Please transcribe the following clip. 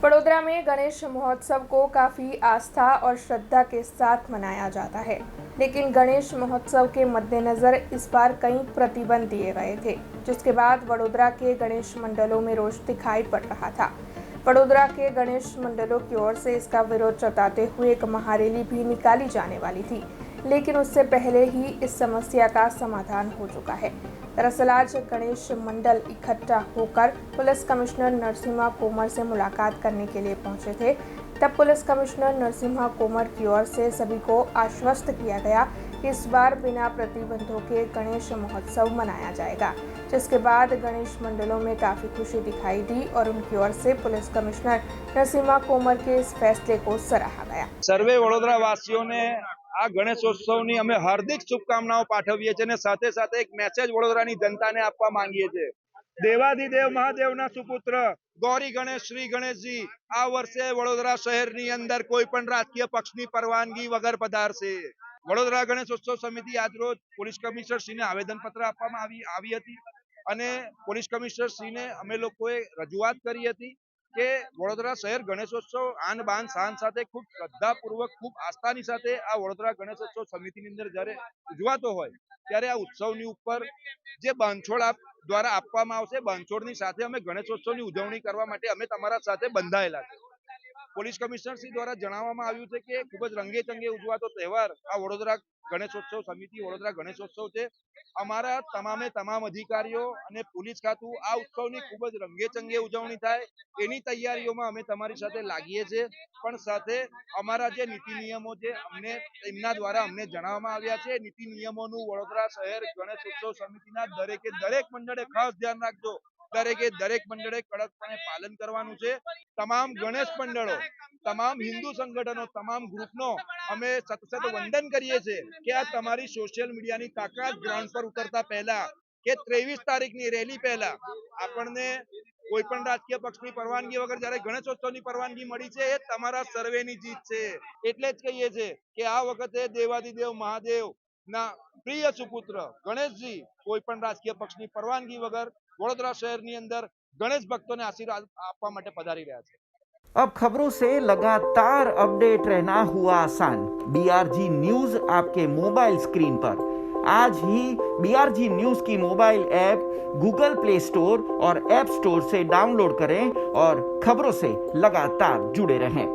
बड़ोदरा में गणेश महोत्सव को काफ़ी आस्था और श्रद्धा के साथ मनाया जाता है, लेकिन गणेश महोत्सव के मद्देनज़र इस बार कई प्रतिबंध दिए गए थे, जिसके बाद वडोदरा के गणेश मंडलों में रोष दिखाई पड़ रहा था। वडोदरा के गणेश मंडलों की ओर से इसका विरोध जताते हुए एक महारैली भी निकाली जाने वाली थी, लेकिन उससे पहले ही इस समस्या का समाधान हो चुका है। दरअसल आज गणेश मंडल इकट्ठा होकर पुलिस कमिश्नर नरसिम्हा कोमर से मुलाकात करने के लिए पहुंचे थे। तब पुलिस कमिश्नर नरसिम्हा कोमर की ओर से सभी को आश्वस्त किया गया कि इस बार बिना प्रतिबंधों के गणेश महोत्सव मनाया जाएगा, जिसके बाद गणेश मंडलों में काफ़ी खुशी दिखाई दी और उनकी ओर से पुलिस कमिश्नर नरसिम्हा कोमर के इस फैसले को सराहा गया। सर्वे वडोदरा वासियों ने આ ગણેશોત્સવની અમે હાર્દિક શુભકામનાઓ પાઠવીએ છીએ અને સાથે સાથે એક મેસેજ વડોદરાની જનતાને આપવા માંગીએ છીએ। દેવાધિદેવ મહાદેવના સુપુત્ર ગૌરી ગણેશ શ્રી ગણેશજી આ વર્ષે વડોદરા શહેરની અંદર કોઈ પણ રાજકીય પક્ષની પરવાનગી વગર પધારશે। વડોદરા ગણેશોત્સવ સમિતિ આજરોજ પોલીસ કમિશનર શ્રીને આવેદનપત્ર આપવામાં આવી હતી અને પોલીસ કમિશનર શ્રીને અમે લોકોએ રજૂઆત કરી હતી કે વડોદરા શહેર ગણેશોત્સવ આન બાન શાન સાથે ખૂબ શ્રદ્ધાપૂર્વક ખૂબ આસ્થાની સાથે આ વડોદરા ગણેશોત્સવ સમિતિની અંદર જ્યારે ઉજવાતો હોય ત્યારે આ ઉત્સવની ઉપર જે બાંધછોડ દ્વારા આપવામાં આવશે, બાંધછોડની સાથે અમે ગણેશોત્સવની ઉજવણી કરવા માટે અમે તમારા સાથે બંધાયેલા છે। પોલીસ કમિશનર શ્રી દ્વારા જણાવવામાં આવ્યું છે કે ખૂબ જ રંગેચંગે ઉજવાતો તહેવાર આ વડોદરા ગણેશોત્સવ સમિતિ વડોદરા ગણેશોત્સવ છે। અમારા તમામે તમામ અધિકારીઓ અને પોલીસ ખાતું આ ઉત્સવની ખૂબ જ રંગેચંગે ઉજવણી થાય એની તૈયારીઓમાં અમે તમારી સાથે લાગીએ છીએ, પણ સાથે અમારા જે નીતિ નિયમો છે અમને એમના દ્વારા અમને જણાવવામાં આવ્યા છે। નીતિ નિયમોનું વડોદરા શહેર ગણેશોત્સવ સમિતિના દરેક મંડળે ખાસ ધ્યાન રાખજો। દરેક મંડળે કડકપણે પાલન કરવાનું છે। તમામ ગણેશ મંડળો, તમામ હિન્દુ સંગઠનો, તમામ ગ્રુપનો અમે સતત વંદન કરીએ છીએ કે આ તમારી સોશિયલ મીડિયાની તાકાત ગ્રાઉન્ડ પર ઉતરતા પહેલા કે 23 તારીખની રેલી પહેલા આપણને કોઈ પણ રાજકીય પક્ષની પરવાનગી વગર જ્યારે ગણેશોત્સવની પરવાનગી મળી છે એ તમારા સર્વેની જીત છે। એટલે જ કહીએ છીએ કે આ વખતે દેવાધિદેવ મહાદેવ ના પ્રિય સુપુત્ર ગણેશજી કોઈ પણ રાજકીય પક્ષની પરવાનગી વગર વડોદરા શહેરની અંદર ગણેશ ભક્તોને આશીર્વાદ આપવા માટે પધારી રહ્યા છે। अब खबरों से लगातार अपडेट रहना हुआ आसान। BRG न्यूज आपके मोबाइल स्क्रीन पर आज ही BRG न्यूज की mobile app Google play store और ऐप स्टोर से डाउनलोड करें और खबरों से लगातार जुड़े रहें।